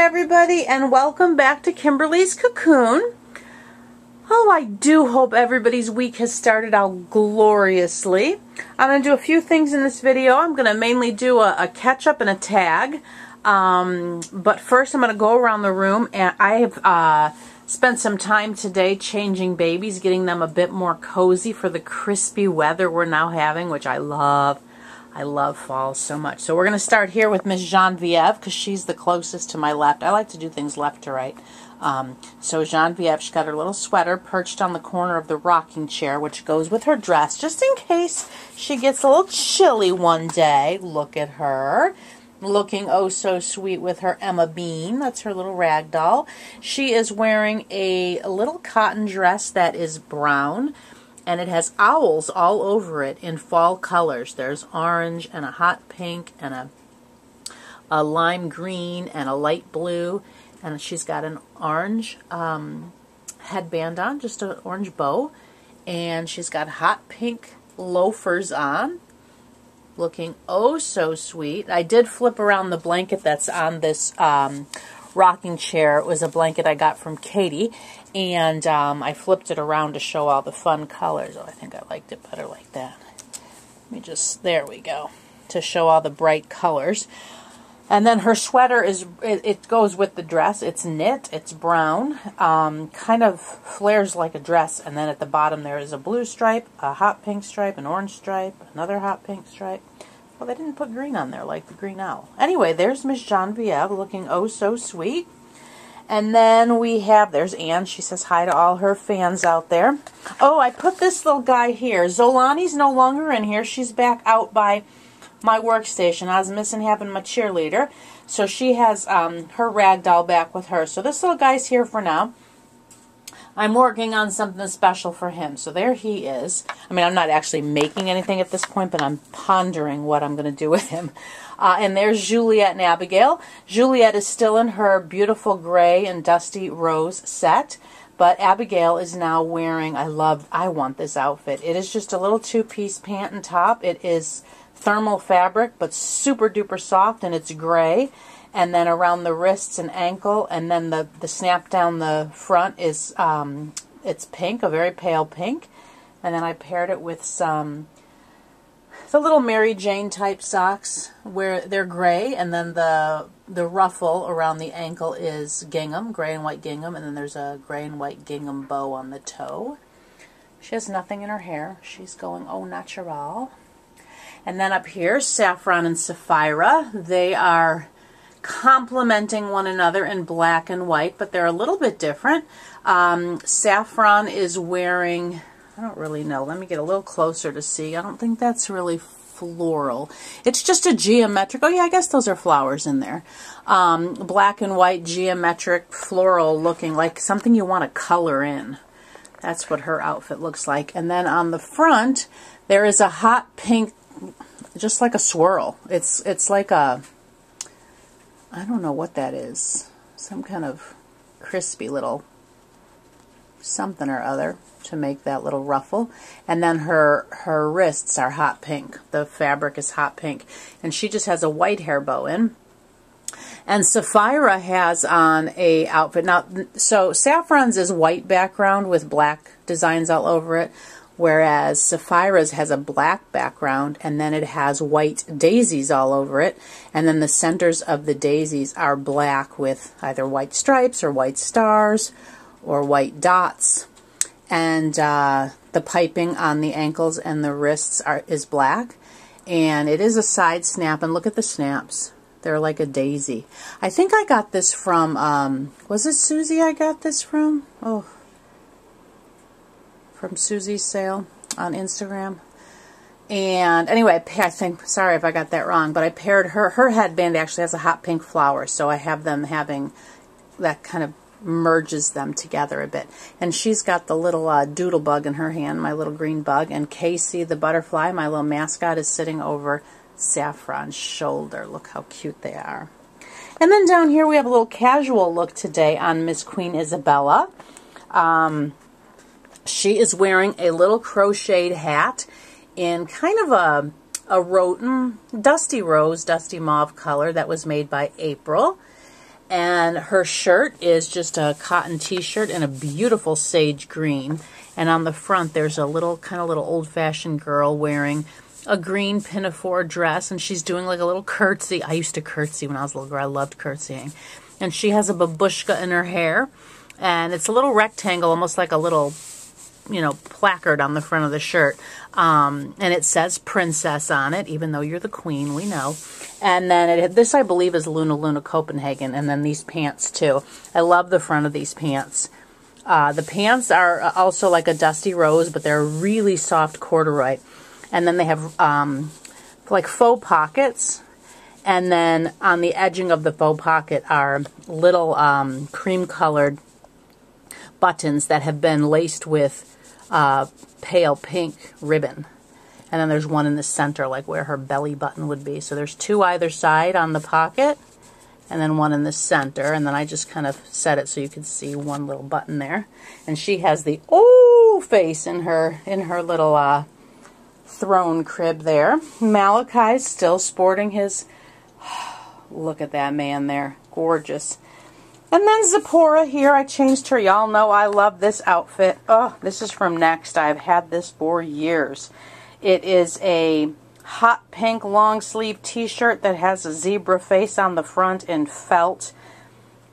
everybody, and welcome back to Kymberlee's Cocoon. Oh, I do hope everybody's week has started out gloriously. I'm going to do a few things in this video. I'm going to mainly do a catch-up and a tag. But first I'm going to go around the room, and I have spent some time today changing babies, getting them a bit more cozy for the crispy weather we're now having, which I love. I love fall so much. So we're going to start here with Miss Genevieve because she's the closest to my left. I like to do things left to right. So Genevieve, she's got her little sweater perched on the corner of the rocking chair, which goes with her dress, just in case she gets a little chilly one day. Look at her, looking oh so sweet with her Emma Bean. That's her little rag doll. She is wearing a little cotton dress that is brown, and it has owls all over it in fall colors. There's orange and a hot pink and a lime green and a light blue. And she's got an orange headband on, just an orange bow. And she's got hot pink loafers on, looking oh so sweet. I did flip around the blanket that's on this rocking chair. It was a blanket I got from Katie. And I flipped it around to show all the fun colors. Oh, I think I liked it better like that. Let me just, there we go, to show all the bright colors. And then her sweater is, it goes with the dress. It's knit, it's brown, kind of flares like a dress. And then at the bottom there is a blue stripe, a hot pink stripe, an orange stripe, another hot pink stripe. Well, they didn't put green on there like the green owl. Anyway, there's Miss Genevieve looking oh so sweet. And then we have, there's Anne. She says hi to all her fans out there. Oh, I put this little guy here. Zolani's no longer in here. She's back out by my workstation. I was missing having my cheerleader. So she has her rag doll back with her. So this little guy's here for now. I'm working on something special for him. So there he is. I mean, I'm not actually making anything at this point, but I'm pondering what I'm going to do with him. And there's Juliet and Abigail. Juliet is still in her beautiful gray and dusty rose set. But Abigail is now wearing, I want this outfit. It is just a little two-piece pant and top. It is thermal fabric, but super duper soft, and it's gray. And then around the wrists and ankle, and then the snap down the front is, it's pink, a very pale pink. And then I paired it with the little Mary Jane type socks where they're gray, and then the ruffle around the ankle is gingham, gray and white gingham, and then there's a gray and white gingham bow on the toe. She has nothing in her hair. She's going au natural. And then up here, Saffron and Sapphira, they are complementing one another in black and white, but they're a little bit different. Saffron is wearing, I don't really know, let me get a little closer to see. I don't think that's really floral. It's just a geometric, oh yeah, I guess those are flowers in there. Black and white geometric floral looking like something you want to color in. That's what her outfit looks like. And then on the front, there is a hot pink, just like a swirl. It's like a, I don't know what that is. Some kind of crispy little something or other to make that little ruffle. And then her wrists are hot pink. The fabric is hot pink. And she just has a white hair bow in. And Sapphira has on a outfit. Now, so Saffron's is white background with black designs all over it, whereas Sapphira's has a black background, and then it has white daisies all over it, and then the centers of the daisies are black with either white stripes or white stars or white dots. And the piping on the ankles and the wrists is black, and it is a side snap, and look at the snaps. They're like a daisy. I think I got this from, was it Susie I got this from? Oh, from Susie's sale on Instagram. And anyway, I think, sorry if I got that wrong, but I paired her headband actually has a hot pink flower, so I have them having, that kind of merges them together a bit. And she's got the little doodle bug in her hand, my little green bug, and Casey the butterfly, my little mascot, is sitting over Saffron's shoulder. Look how cute they are. And then down here we have a little casual look today on Miss Queen Isabella. She is wearing a little crocheted hat in kind of a dusty rose, dusty mauve color that was made by April. And her shirt is just a cotton t-shirt in a beautiful sage green. And on the front, there's a little, kind of little old-fashioned girl wearing a green pinafore dress, and she's doing like a little curtsy. I used to curtsy when I was a little girl. I loved curtsying. And she has a babushka in her hair, and it's a little rectangle, almost like a little, you know, placard on the front of the shirt. And it says princess on it, even though you're the queen, we know. And then this, I believe, is Luna Luna Copenhagen, and then these pants too. I love the front of these pants. The pants are also like a dusty rose, but they're really soft corduroy. And then they have like faux pockets. And then on the edging of the faux pocket are little cream-colored buttons that have been laced with pale pink ribbon. And then there's one in the center, like where her belly button would be. So there's two either side on the pocket, and then one in the center. And then I just kind of set it so you can see one little button there. And she has the face in her little throne crib there. Malachi's still sporting his... Look at that man there. Gorgeous. And then Zipporah here. I changed her. Y'all know I love this outfit. Oh, this is from Next. I've had this for years. It is a hot pink long sleeve t-shirt that has a zebra face on the front in felt.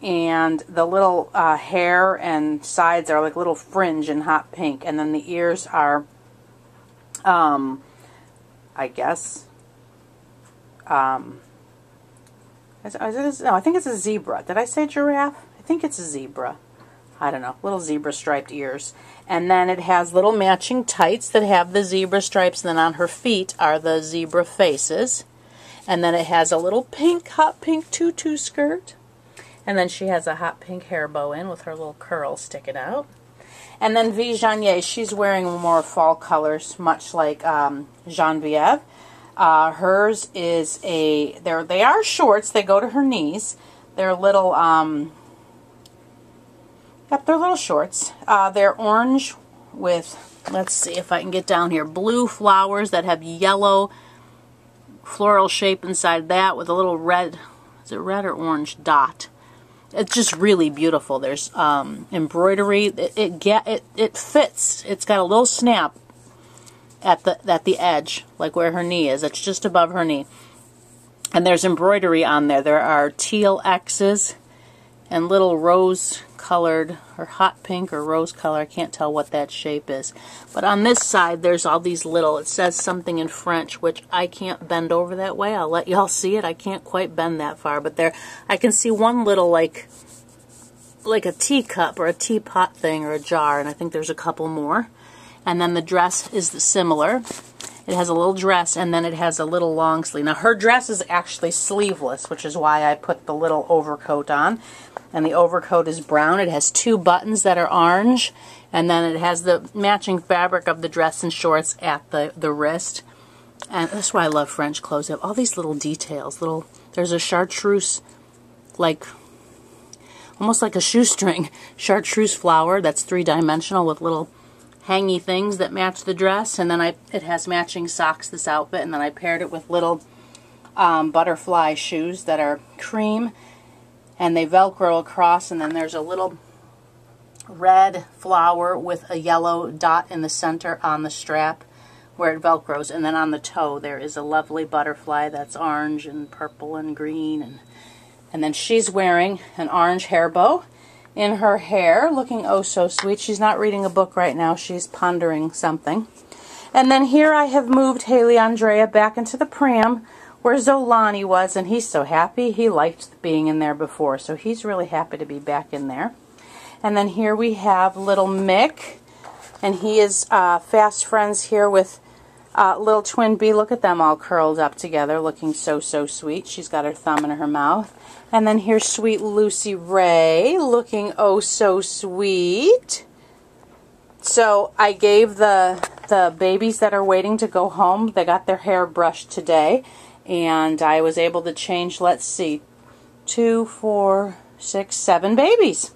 And the little hair and sides are like little fringe in hot pink. And then the ears are, I guess, no, I think it's a zebra. Did I say giraffe? I think it's a zebra. I don't know. Little zebra striped ears. And then it has little matching tights that have the zebra stripes. And then on her feet are the zebra faces. And then it has a little pink, hot pink tutu skirt. And then she has a hot pink hair bow in with her little curl sticking out. And then Vigenevieve, she's wearing more fall colors, much like Genevieve. Hers is they are shorts. They go to her knees. They're little, yep, they're little shorts. They're orange with, let's see if I can get down here, blue flowers that have yellow floral shape inside that with a little red, is it red or orange dot? It's just really beautiful. There's embroidery. It fits. It's got a little snap at the edge, like where her knee is. It's just above her knee. And there's embroidery on there. There are teal X's and little rose-colored, or hot pink or rose color. I can't tell what that shape is. But on this side, there's all these little, it says something in French, which I can't bend over that way. I'll let y'all see it. I can't quite bend that far. But there, I can see one little, like a teacup or a teapot thing or a jar, and I think there's a couple more. And then the dress is similar. It has a little dress, and then it has a little long sleeve. Now, her dress is actually sleeveless, which is why I put the little overcoat on. And the overcoat is brown. It has two buttons that are orange, and then it has the matching fabric of the dress and shorts at the wrist. And that's why I love French clothes. They have all these little details. There's a chartreuse, like almost like a shoestring chartreuse flower that's three-dimensional with little hangy things that match the dress. And then it has matching socks, this outfit, and then I paired it with little butterfly shoes that are cream, and they velcro across, and then there's a little red flower with a yellow dot in the center on the strap where it velcros, and then on the toe there is a lovely butterfly that's orange and purple and green, and then she's wearing an orange hair bow in her hair, looking oh so sweet. She's not reading a book right now. She's pondering something. And then here I have moved Haley Andrea back into the pram where Zolani was, and he's so happy. He liked being in there before, so he's really happy to be back in there. And then here we have little Mick, and he is fast friends here with little twin B. Look at them all curled up together, looking so, so sweet. She's got her thumb in her mouth. And then here's sweet Lucy Ray, looking oh so sweet. So I gave the babies that are waiting to go home, they got their hair brushed today, and I was able to change, let's see, 2, 4, 6, 7 babies.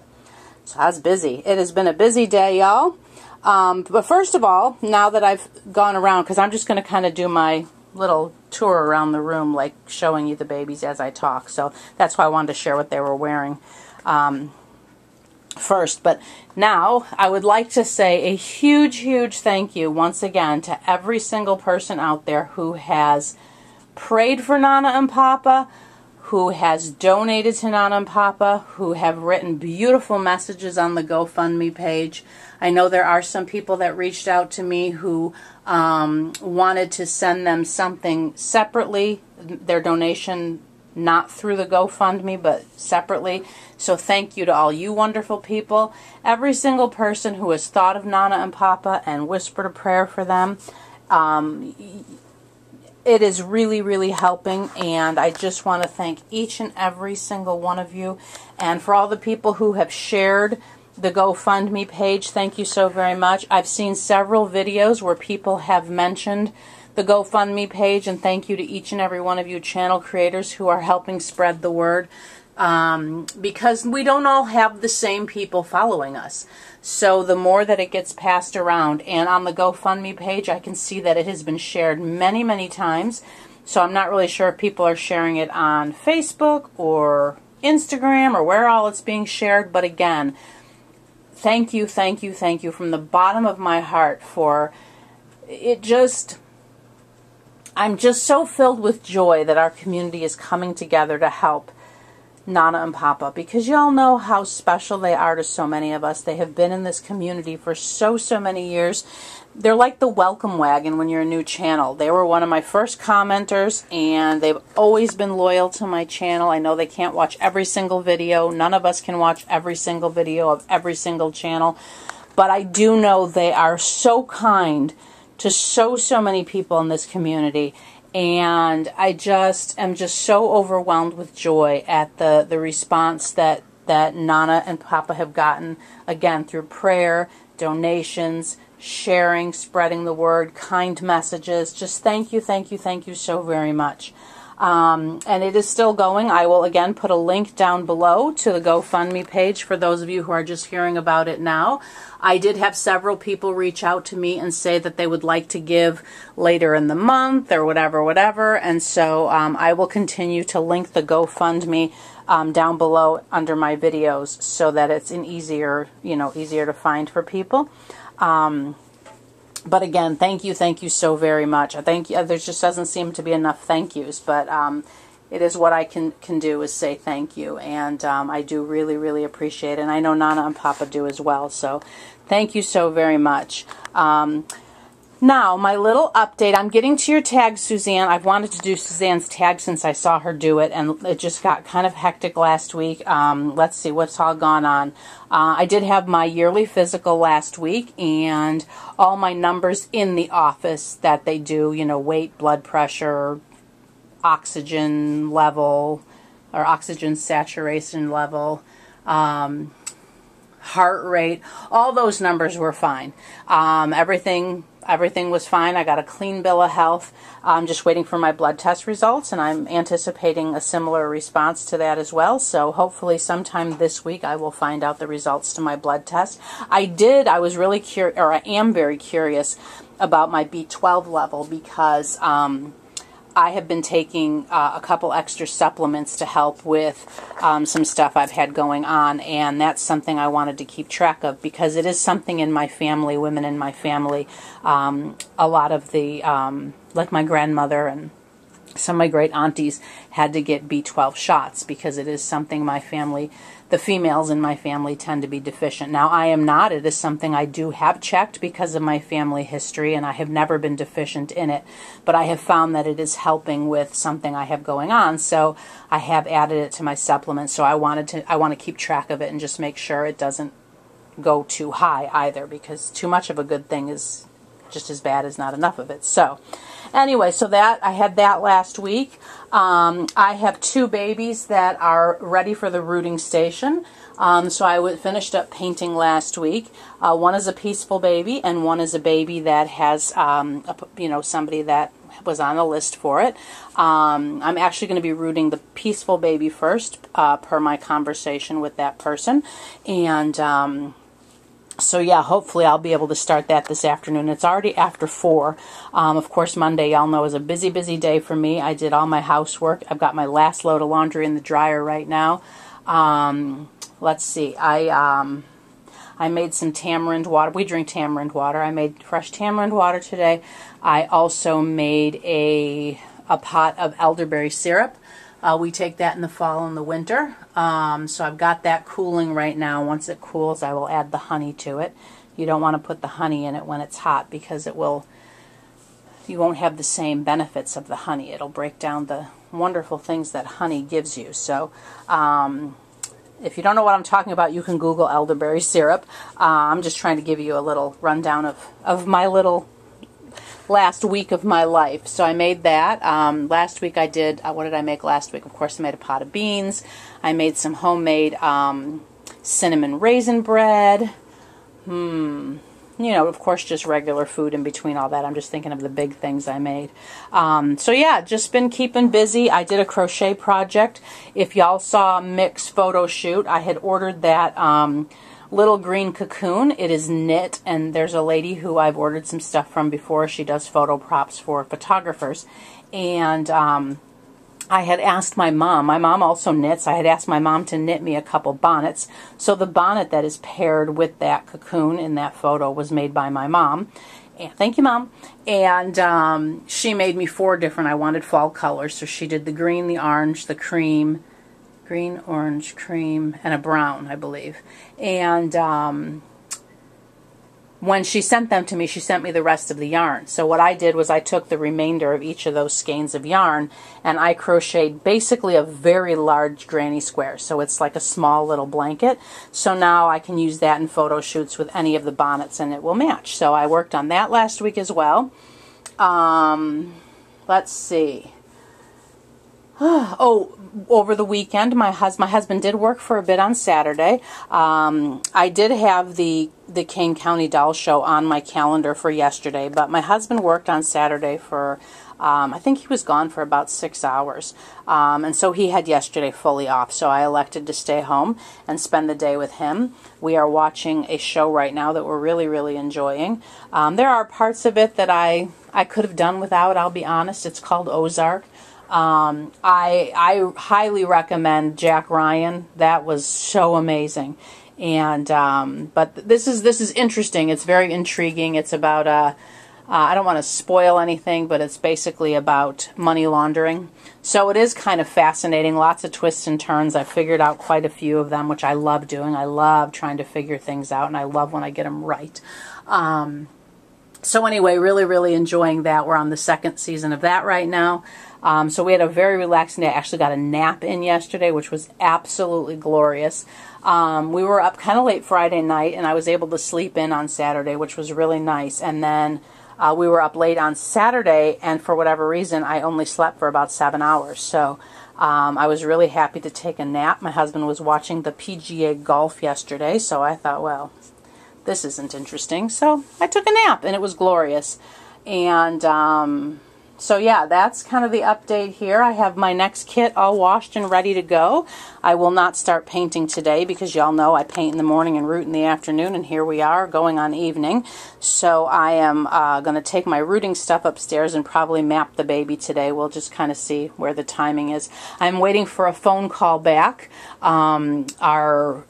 So I was busy. It has been a busy day, y'all. But first of all, now that I've gone around, because I'm just going to kind of do my little tour around the room, like showing you the babies as I talk. So that's why I wanted to share what they were wearing first. But now I would like to say a huge, huge thank you once again to every single person out there who has prayed for Nana and Papa, who has donated to Nana and Papa, who have written beautiful messages on the GoFundMe page. I know there are some people that reached out to me who wanted to send them something separately, their donation not through the GoFundMe, but separately. So thank you to all you wonderful people. Every single person who has thought of Nana and Papa and whispered a prayer for them. It is really, really helping, and I just want to thank each and every single one of you. And for all the people who have shared the GoFundMe page, thank you so very much. I've seen several videos where people have mentioned the GoFundMe page, and thank you to each and every one of you channel creators who are helping spread the word, because we don't all have the same people following us. So the more that it gets passed around, and on the GoFundMe page I can see that it has been shared many, many times. So I'm not really sure if people are sharing it on Facebook or Instagram or where all it's being shared. But again, thank you, thank you, thank you from the bottom of my heart for it. I'm just so filled with joy that our community is coming together to help Nana and Papa, because y'all know how special they are to so many of us. They have been in this community for so many years. They're like the welcome wagon when you're a new channel. They were one of my first commenters, and they've always been loyal to my channel. I know they can't watch every single video. None of us can watch every single video of every single channel. But I do know they are so kind to so many people in this community. And I am just so overwhelmed with joy at the response that Nana and Papa have gotten, again, through prayer, donations, sharing, spreading the word, kind messages. Just thank you, thank you, thank you so very much. And it is still going. I will again put a link down below to the GoFundMe page for those of you who are just hearing about it now. I did have several people reach out to me and say that they would like to give later in the month or whatever. And so I will continue to link the GoFundMe down below under my videos so that it's easier to find for people. But again, thank you so very much. I think there just doesn't seem to be enough thank yous, but it is what I can do is say thank you, and I do really, really appreciate it, and I know Nana and Papa do as well, so thank you so very much. Now, my little update, I'm getting to your tag, Suzanne. I've wanted to do Suzanne's tag since I saw her do it, and it just got kind of hectic last week. Let's see what's all gone on. I did have my yearly physical last week, and all my numbers in the office that they do, weight, blood pressure, oxygen level, or oxygen saturation level, heart rate, all those numbers were fine. Everything was fine. I got a clean bill of health. I'm just waiting for my blood test results, and I'm anticipating a similar response to that as well. So hopefully sometime this week I will find out the results to my blood test. I was really curious, or I am very curious about my B12 level, because I have been taking a couple extra supplements to help with some stuff I've had going on, and that's something I wanted to keep track of because it is something in my family, women in my family. A lot of the, like my grandmother and some of my great aunties had to get B12 shots because it is something my family, the females in my family tend to be deficient. Now, I am not. It is something I do have checked because of my family history, and I have never been deficient in it. But I have found that it is helping with something I have going on, so I have added it to my supplements. So I want to keep track of it and just make sure it doesn't go too high either, because too much of a good thing is just as bad as not enough of it. So anyway, so that I had that last week. I have 2 babies that are ready for the rooting station. So I finished up painting last week. One is a peaceful baby, and one is a baby that has, somebody that was on a list for it. I'm actually going to be rooting the peaceful baby first, per my conversation with that person, and so So yeah, hopefully I'll be able to start that this afternoon. It's already after 4. Of course, Monday, y'all know, is a busy, busy day for me. I did all my housework. I've got my last load of laundry in the dryer right now. Let's see. I made some tamarind water. We drink tamarind water. I made fresh tamarind water today. I also made a pot of elderberry syrup. We take that in the fall and the winter. So I've got that cooling right now. Once it cools, I will add the honey to it. You don't want to put the honey in it when it's hot because you won't have the same benefits of the honey. It'll break down the wonderful things that honey gives you. So if you don't know what I'm talking about, you can Google elderberry syrup. I'm just trying to give you a little rundown of my little last week of my life. So I made that. Last week I did, what did I make last week? Of course I made a pot of beans. I made some homemade cinnamon raisin bread. You know, of course, just regular food in between all that. I'm just thinking of the big things I made. So yeah, just been keeping busy. I did a crochet project. If y'all saw Mick's photo shoot, I had ordered that little green cocoon. It is knit, and there's a lady who I've ordered some stuff from before. She does photo props for photographers, and I had asked my mom also knits. I had asked my mom to knit me a couple bonnets. So the bonnet that is paired with that cocoon in that photo was made by my mom. And thank you, Mom. And she made me 4 different, I wanted fall colors. So she did the green, the orange, the cream, green, orange, cream, and a brown, I believe. And when she sent them to me, she sent me the rest of the yarn. So what I did was I took the remainder of each of those skeins of yarn and I crocheted basically a very large granny square. So it's like a small little blanket. So now I can use that in photo shoots with any of the bonnets and it will match. So I worked on that last week as well. Let's see. Oh, over the weekend, my husband did work for a bit on Saturday. I did have the Kane County Doll Show on my calendar for yesterday, but my husband worked on Saturday for, I think he was gone for about 6 hours. And so he had yesterday fully off, so I elected to stay home and spend the day with him. We are watching a show right now that we're really, really enjoying. There are parts of it that I could have done without, I'll be honest. It's called Ozark. I highly recommend Jack Ryan. That was so amazing. And but this is interesting. It's very intriguing. It's about I don't want to spoil anything, but it's basically about money laundering. So it is kind of fascinating. Lots of twists and turns. I figured out quite a few of them, which I love doing. I love trying to figure things out, and I love when I get them right. So anyway, really, really enjoying that. We're on the 2nd season of that right now. So we had a very relaxing day. I actually got a nap in yesterday, which was absolutely glorious. We were up kind of late Friday night, and I was able to sleep in on Saturday, which was really nice. And then we were up late on Saturday, and for whatever reason, I only slept for about 7 hours. So I was really happy to take a nap. My husband was watching the PGA golf yesterday, so I thought, well, this isn't interesting. So I took a nap, and it was glorious. And so yeah, that's kind of the update here. I have my next kit all washed and ready to go. I will not start painting today because y'all know I paint in the morning and root in the afternoon, and here we are going on evening. So I am going to take my rooting stuff upstairs and probably map the baby today. We'll just kind of see where the timing is. I'm waiting for a phone call back. Our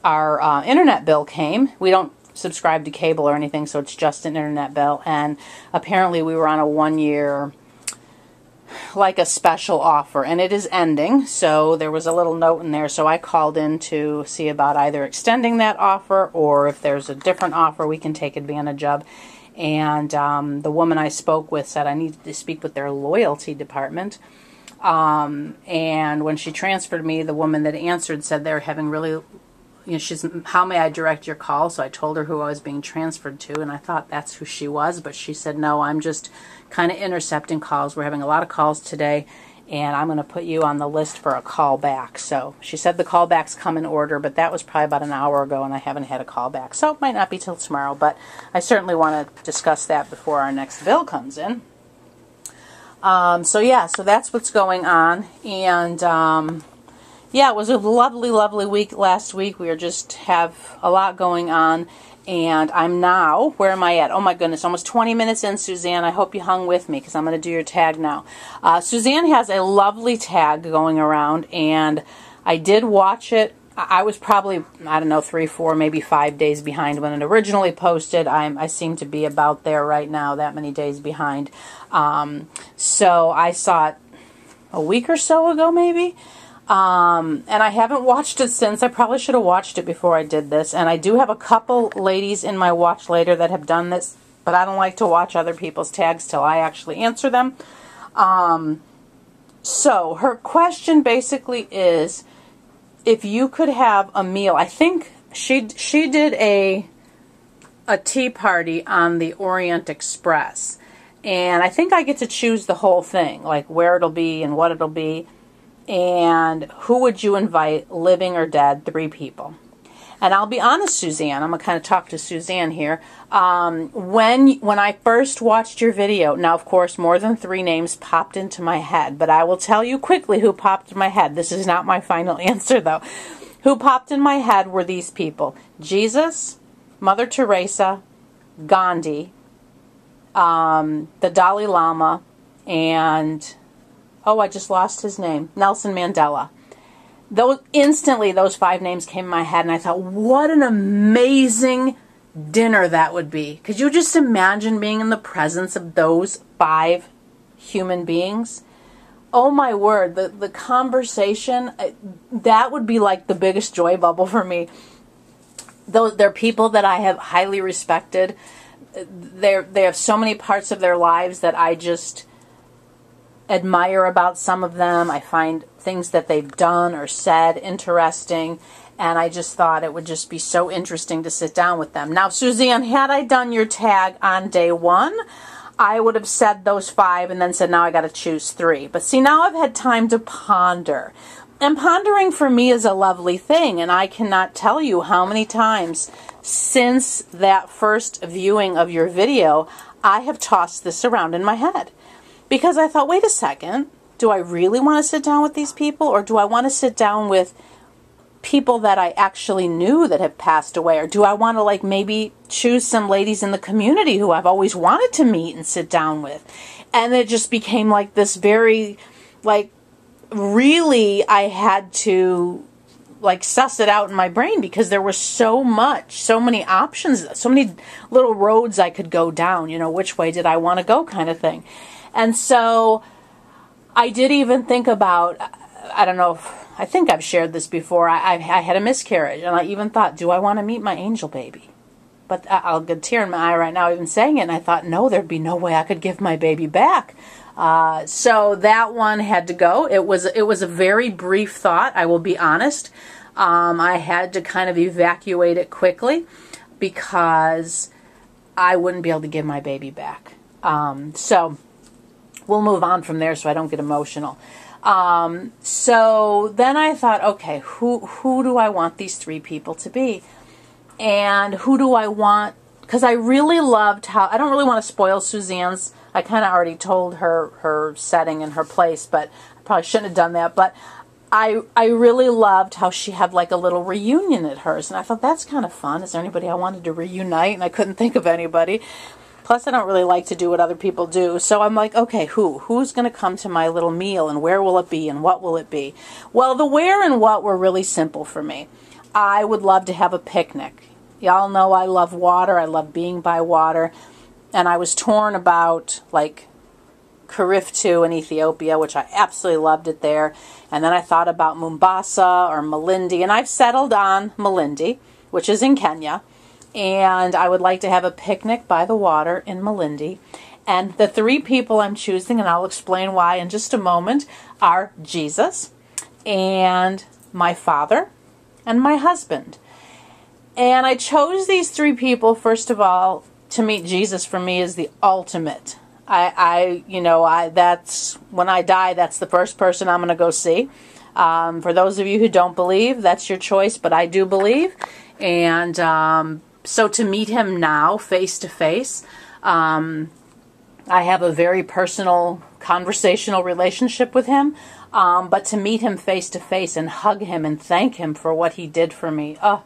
internet bill came. We don't subscribe to cable or anything, so it's just an internet bill, and apparently we were on a 1-year, like a special offer, and it is ending. So there was a little note in there, so I called in to see about either extending that offer or if there's a different offer we can take advantage of. And the woman I spoke with said I needed to speak with their loyalty department. And when she transferred me, the woman that answered said they're having really, she's, how may I direct your call? So I told her who I was being transferred to, and I thought that's who she was, but she said, no, I'm just kind of intercepting calls. We're having a lot of calls today, and I'm going to put you on the list for a call back. So she said the callbacks come in order, but that was probably about an hour ago, and I haven't had a call back. So it might not be till tomorrow, but I certainly want to discuss that before our next bill comes in. So yeah, so that's what's going on, and yeah, it was a lovely, lovely week last week. We just have a lot going on. And I'm now, where am I at? Oh my goodness, almost 20 minutes in, Suzanne. I hope you hung with me because I'm going to do your tag now. Suzanne has a lovely tag going around, and I did watch it. I was probably, I don't know, 3, 4, maybe 5 days behind when it originally posted. I seem to be about there right now, that many days behind. So I saw it a week or so ago, maybe. And I haven't watched it since. I probably should have watched it before I did this. And I do have a couple ladies in my watch later that have done this, but I don't like to watch other people's tags till I actually answer them. So her question basically is, if you could have a meal, I think she did a tea party on the Orient Express. And I think I get to choose the whole thing, like where it'll be and what it'll be. And who would you invite, living or dead? 3 people. And I'll be honest, Suzanne, I'm going to kind of talk to Suzanne here. When I first watched your video, now of course more than 3 names popped into my head, but I will tell you quickly who popped in my head. This is not my final answer though. Who popped in my head were these people: Jesus, Mother Teresa, Gandhi, the Dalai Lama, and... oh, I just lost his name. Nelson Mandela. Instantly, those 5 names came in my head, and I thought, what an amazing dinner that would be. Could you just imagine being in the presence of those 5 human beings? Oh my word, the conversation, that would be like the biggest joy bubble for me. They're people that I have highly respected. They have so many parts of their lives that I just admire about some of them. I find things that they've done or said interesting, and I just thought it would just be so interesting to sit down with them. Now, Suzanne, had I done your tag on day 1, I would have said those 5 and then said, now I got to choose 3. But see, now I've had time to ponder. And pondering for me is a lovely thing, and I cannot tell you how many times since that first viewing of your video, I have tossed this around in my head. Because I thought, wait a second, do I really want to sit down with these people? Or do I want to sit down with people that I actually knew that have passed away? Or do I want to like maybe choose some ladies in the community who I've always wanted to meet and sit down with? And it just became like this very, like, really I had to like suss it out in my brain because there was so many options, so many little roads I could go down, you know, which way did I want to go kind of thing. And so I did even think about, I don't know if, I think I've shared this before, I had a miscarriage, and I even thought, do I want to meet my angel baby? But I'll get a tear in my eye right now even saying it, and I thought, no, there'd be no way I could give my baby back. So that one had to go. It was a very brief thought, I will be honest. I had to kind of evacuate it quickly because I wouldn't be able to give my baby back. So we'll move on from there so I don't get emotional. So then I thought, okay, who do I want these 3 people to be? And who do I want? Because I really loved how, I don't really want to spoil Suzanne's, I kind of already told her setting and her place, but I probably shouldn't have done that. But I really loved how she had like a little reunion at hers. And I thought, that's kind of fun. Is there anybody I wanted to reunite? And I couldn't think of anybody. Plus, I don't really like to do what other people do. So I'm like, okay, who's going to come to my little meal, and where will it be, and what will it be? Well, the where and what were really simple for me. I would love to have a picnic. Y'all know I love water. I love being by water. And I was torn about, like, Kariftu in Ethiopia, which I absolutely loved it there. And then I thought about Mombasa or Malindi. And I've settled on Malindi, which is in Kenya. And I would like to have a picnic by the water in Malindi. And the 3 people I'm choosing, and I'll explain why in just a moment, are Jesus, and my father, and my husband. And I chose these 3 people, first of all, to meet Jesus for me is the ultimate. That's, when I die, that's the first person I'm going to go see. For those of you who don't believe, that's your choice, but I do believe. And so to meet him now, face to face, I have a very personal, conversational relationship with him. But to meet him face to face and hug him and thank him for what he did for me, oh,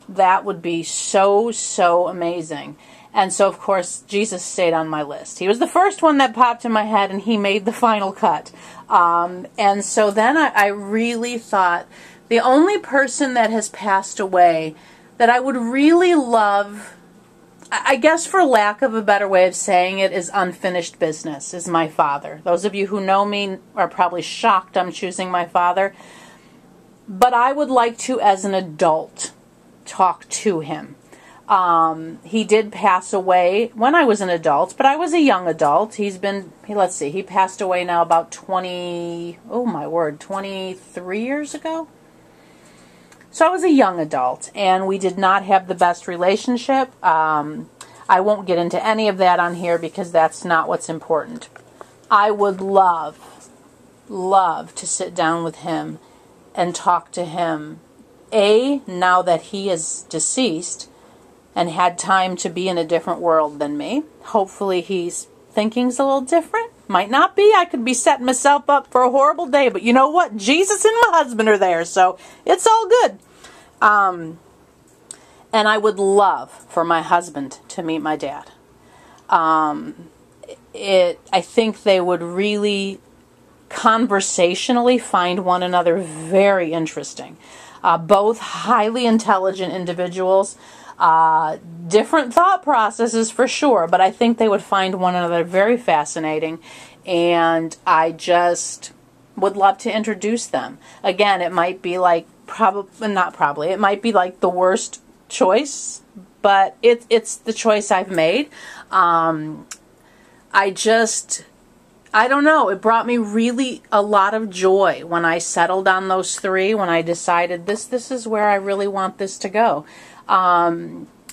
that would be so, so amazing. And so, of course, Jesus stayed on my list. He was the first one that popped in my head, and he made the final cut. And so then I really thought the only person that has passed away that I would really love, I guess for lack of a better way of saying it, is unfinished business, is my father. Those of you who know me are probably shocked I'm choosing my father. But I would like to, as an adult, talk to him. He did pass away when I was an adult, but I was a young adult. Let's see, he passed away now about 23 years ago. So I was a young adult, and we did not have the best relationship. I won't get into any of that on here because that's not what's important. I would love to sit down with him and talk to him, now that he is deceased and had time to be in a different world than me. Hopefully he's thinking's a little different. Might not be. I could be setting myself up for a horrible day, but you know what? Jesus and my husband are there, so it's all good. And I would love for my husband to meet my dad. I think they would really conversationally find one another very interesting. Both highly intelligent individuals, different thought processes for sure, but I think they would find one another very fascinating, and I just would love to introduce them. Again, it might be like, it might be like the worst choice, but it's the choice I've made. I don't know, it brought me really a lot of joy when I settled on those three, when I decided this is where I really want this to go.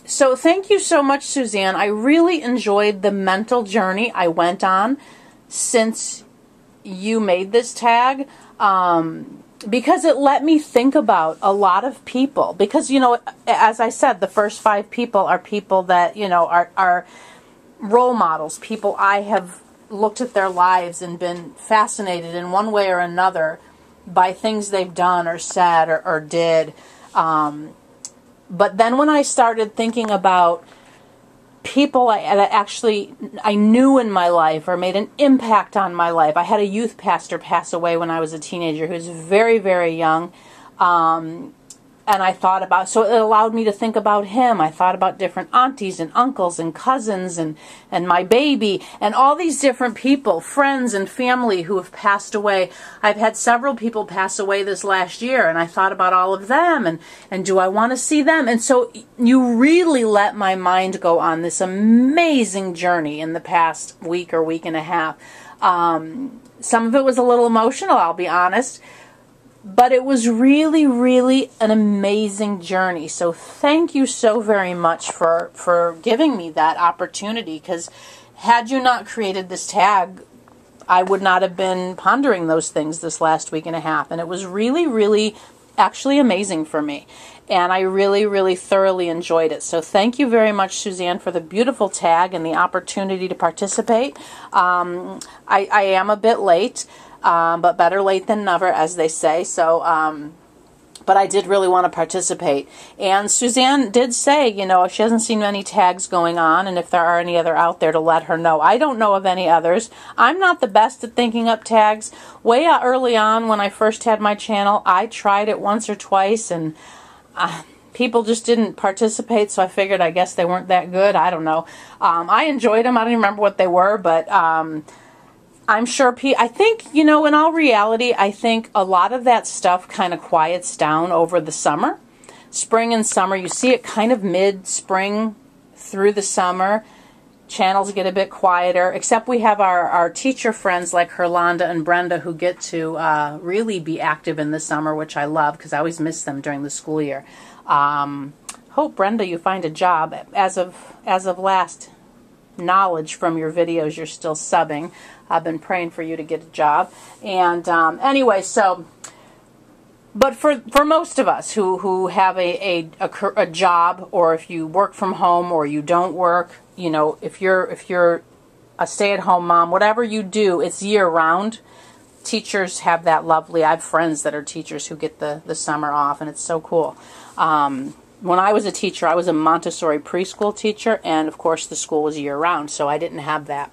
So thank you so much, Suzanne. I really enjoyed the mental journey I went on since you made this tag, because it let me think about a lot of people. Because, you know, as I said, the first 5 people are people that, you know, are role models, people I have looked at their lives and been fascinated in one way or another by things they've done or said or did. But then when I started thinking about people that actually I knew in my life or made an impact on my life. I had a youth pastor pass away when I was a teenager who was very, very young. And I thought about, so it allowed me to think about him. I thought about different aunties and uncles and cousins and my baby and all these different people, friends and family who have passed away. I've had several people pass away this last year, and I thought about all of them and do I want to see them? And so you really let my mind go on this amazing journey in the past week or week and a half. Some of it was a little emotional, I'll be honest. But it was really, really an amazing journey. So thank you so very much for giving me that opportunity. Because had you not created this tag, I would not have been pondering those things this last week and a half. And it was really, really actually amazing for me. And I really, really thoroughly enjoyed it. So thank you very much, Suzanne, for the beautiful tag and the opportunity to participate. I am a bit late. But better late than never, as they say. So, but I did really want to participate. And Suzanne did say, you know, she hasn't seen many tags going on, and if there are any other out there, to let her know. I don't know of any others. I'm not the best at thinking up tags. Way early on, when I first had my channel, I tried it once or twice, and people just didn't participate, so I figured I guess they weren't that good. I don't know. I enjoyed them. I don't even remember what they were, but I'm sure I think, you know, in all reality, I think a lot of that stuff kind of quiets down over the summer. Spring and summer, you see it kind of mid-spring through the summer. Channels get a bit quieter, except we have our teacher friends like Herlonda and Brenda who get to really be active in the summer, which I love because I always miss them during the school year. Hope, Brenda, you find a job. As of last knowledge from your videos, you're still subbing. I've been praying for you to get a job. And anyway, so, but for most of us who have a job, or if you work from home or you don't work, you know, if you're a stay-at-home mom, whatever you do, it's year-round. teachers have that lovely, I have friends that are teachers who get the summer off, and it's so cool. When I was a teacher, I was a Montessori preschool teacher, and of course the school was year-round, so I didn't have that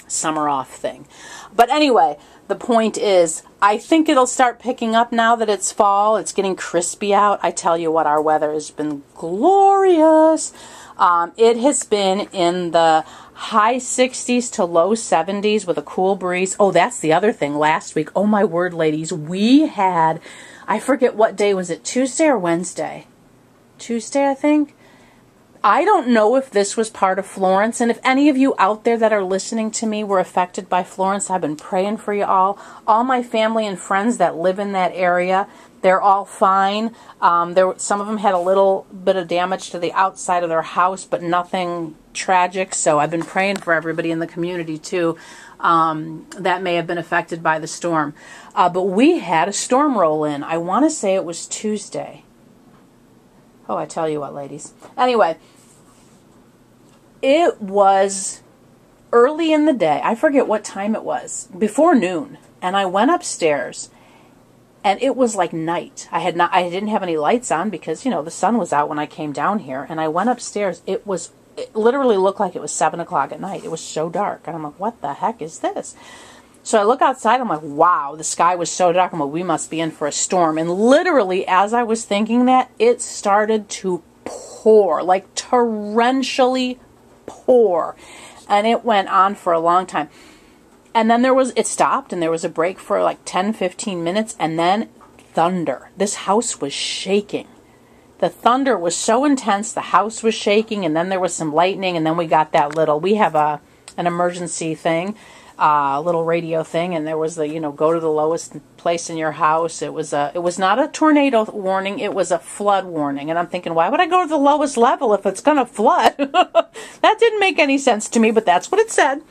summer off thing. But anyway, the point is, I think it'll start picking up now that it's fall. It's getting crispy out. I tell you what, our weather has been glorious. It has been in the high 60s to low 70s with a cool breeze. Oh, that's the other thing. Last week, oh my word, ladies, we had, I forget what day was it, Tuesday or Wednesday? Tuesday, I think. I don't know if this was part of Florence, and if any of you out there that are listening to me were affected by Florence, I've been praying for you all. All my family and friends that live in that area, they're all fine. Some of them had a little bit of damage to the outside of their house, but nothing tragic, so I've been praying for everybody in the community too that may have been affected by the storm. But we had a storm roll in. I want to say it was Tuesday. Oh, I tell you what, ladies. Anyway, it was early in the day. I forget what time it was. Before noon. And I went upstairs, and it was like night. I didn't have any lights on because, you know, the sun was out when I came down here. And I went upstairs. It literally looked like it was 7 o'clock at night. It was so dark. And I'm like, what the heck is this? So I look outside, I'm like, wow, the sky was so dark. I'm like, we must be in for a storm. And literally, as I was thinking that, it started to pour, like torrentially pour. And it went on for a long time. And then it stopped, and there was a break for like 10, 15 minutes, and then thunder. This house was shaking. The thunder was so intense, the house was shaking, and then there was some lightning, and then we got that we have an emergency thing, little radio thing, and there was go to the lowest place in your house. It was not a tornado warning, it was a flood warning. And I'm thinking, why would I go to the lowest level if it's going to flood? That didn't make any sense to me, but that's what it said.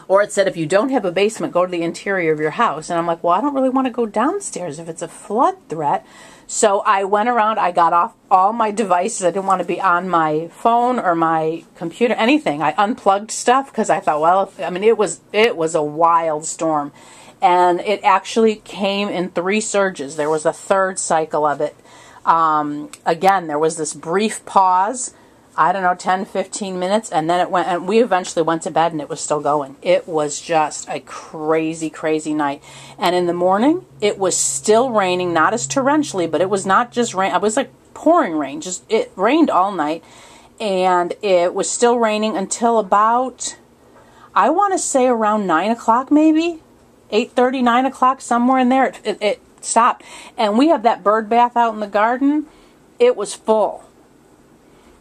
Or it said, if you don't have a basement, go to the interior of your house. And I'm like, well, I don't really want to go downstairs if it's a flood threat. So I went around, I got off all my devices. I didn't want to be on my phone or my computer, anything. I unplugged stuff because I thought, well, it was a wild storm. And it actually came in 3 surges. There was a third cycle of it. Again, there was this brief pause, I don't know, 10, 15 minutes, and then it went, and we eventually went to bed and it was still going. It was just a crazy, crazy night. And in the morning, it was still raining, not as torrentially, but it was not just rain. It was like pouring rain. It rained all night, and it was still raining until about, I want to say around 9 o'clock maybe, 8:30, 9 o'clock, somewhere in there. It stopped. And we have that bird bath out in the garden. It was full.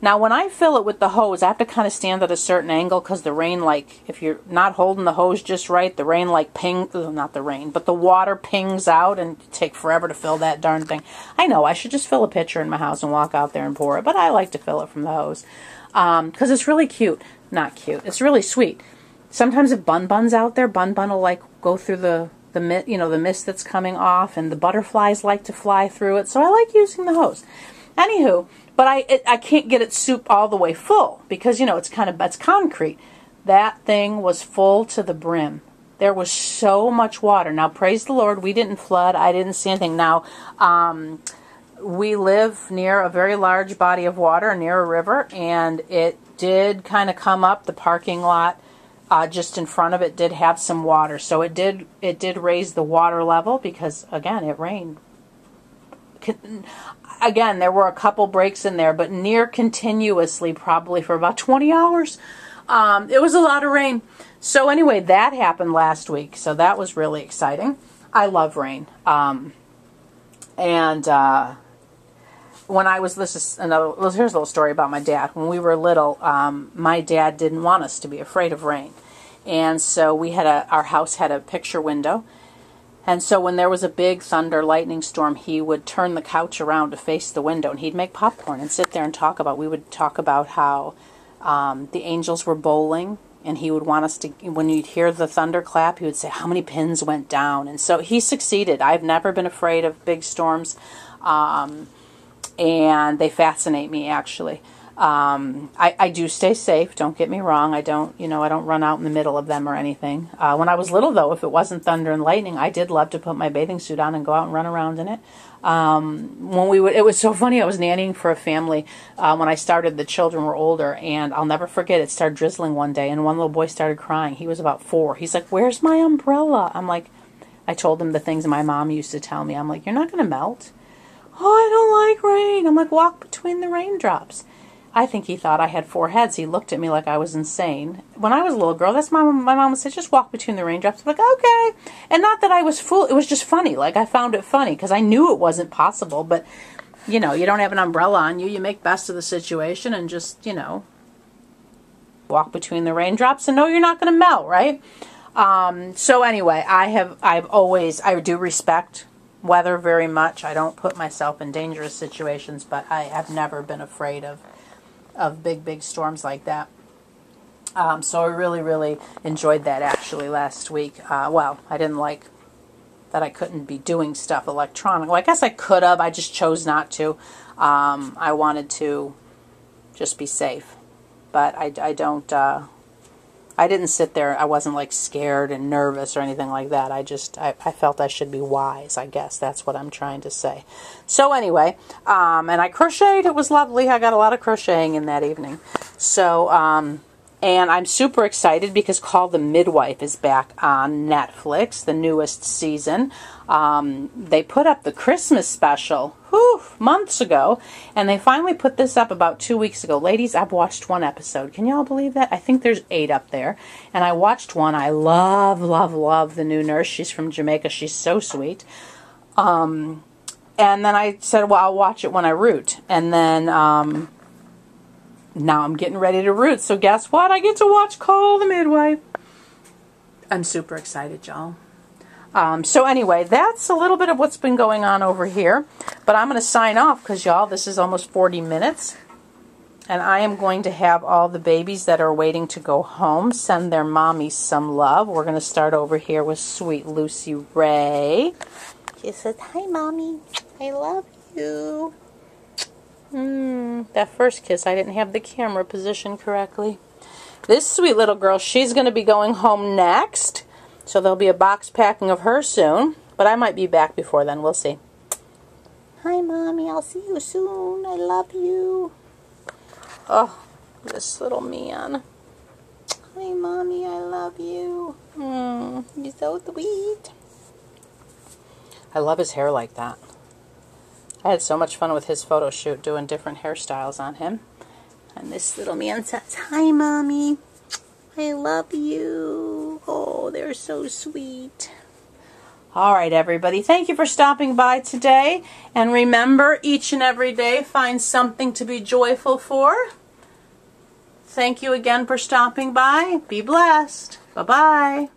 Now, when I fill it with the hose, I have to kind of stand at a certain angle because the rain, if you're not holding the hose just right, the rain not the rain, but the water pings out, and it takes forever to fill that darn thing. I know, I should just fill a pitcher in my house and walk out there and pour it, but I like to fill it from the hose because it's really cute. Not cute. It's really sweet. Sometimes if Bun's out there, Bun will go through the mist that's coming off, and the butterflies like to fly through it, so I like using the hose. Anywho, but I can't get it soup all the way full because, it's concrete. That thing was full to the brim. There was so much water. Now, praise the Lord, we didn't flood. I didn't see anything. Now, we live near a very large body of water, near a river, and it did kind of come up. The parking lot just in front of it did have some water. So it did raise the water level because, again, it rained. Again, there were a couple breaks in there, but near continuously, probably for about 20 hours. It was a lot of rain. So anyway, that happened last week. So that was really exciting. I love rain. When I was, here's a little story about my dad. When we were little, my dad didn't want us to be afraid of rain. And so our house had a picture window. And so when there was a big thunder lightning storm, he would turn the couch around to face the window, and he'd make popcorn and sit there and we would talk about how the angels were bowling, and he would want us to, when you'd hear the thunder clap, he would say, how many pins went down? And so he succeeded. I've never been afraid of big storms, and they fascinate me, actually. I do stay safe, don't get me wrong. I don't run out in the middle of them or anything. When I was little, though, if it wasn't thunder and lightning, I did love to put my bathing suit on and go out and run around in it. It was so funny. I was nannying for a family when I started. The children were older, and I'll never forget. It started drizzling one day, and one little boy started crying. He was about 4. He's like, "Where's my umbrella?" I'm like, I told him the things my mom used to tell me. I'm like, "You're not going to melt." "Oh, I don't like rain." I'm like, "Walk between the raindrops." I think he thought I had 4 heads. He looked at me like I was insane. When I was a little girl, that's my mom would say, "Just walk between the raindrops." I'm like, "Okay." And not that I was fooled. It was just funny. Like, I found it funny because I knew it wasn't possible. But, you don't have an umbrella on you. You make best of the situation and just, walk between the raindrops and know you're not going to melt, right? So anyway, I do respect weather very much. I don't put myself in dangerous situations, but I have never been afraid of big storms like that. So I really, really enjoyed that actually last week. Well, I didn't like that I couldn't be doing stuff electronic. Well, I guess I could have. I just chose not to. I wanted to just be safe. But I didn't sit there. I wasn't like scared and nervous or anything like that. I felt I should be wise, I guess. That's what I'm trying to say. So anyway, and I crocheted. It was lovely. I got a lot of crocheting in that evening. So, and I'm super excited because Call the Midwife is back on Netflix, the newest season. They put up the Christmas special months ago, and they finally put this up about 2 weeks ago. Ladies, I've watched 1 episode. Can y'all believe that? I think there's 8 up there, and I watched 1. I love, love, love the new nurse. She's from Jamaica. She's so sweet. And then I said, well, I'll watch it when I root. And then now I'm getting ready to root. So guess what? I get to watch Call the Midwife. I'm super excited, y'all. So anyway, that's a little bit of what's been going on over here. But I'm going to sign off because, y'all, this is almost 40 minutes. And I am going to have all the babies that are waiting to go home send their mommies some love. We're going to start over here with sweet Lucy Ray. She says, "Hi, Mommy. I love you." That first kiss, I didn't have the camera positioned correctly. This sweet little girl, she's going to be going home next. So there'll be a box packing of her soon. But I might be back before then. We'll see. "Hi, Mommy. I'll see you soon. I love you." Oh, this little man. "Hi, Mommy. I love you." You're so sweet. I love his hair like that. I had so much fun with his photo shoot doing different hairstyles on him. And this little man says, "Hi, Mommy. I love you." Oh, they're so sweet. All right, everybody. Thank you for stopping by today. And remember, each and every day, find something to be joyful for. Thank you again for stopping by. Be blessed. Bye-bye.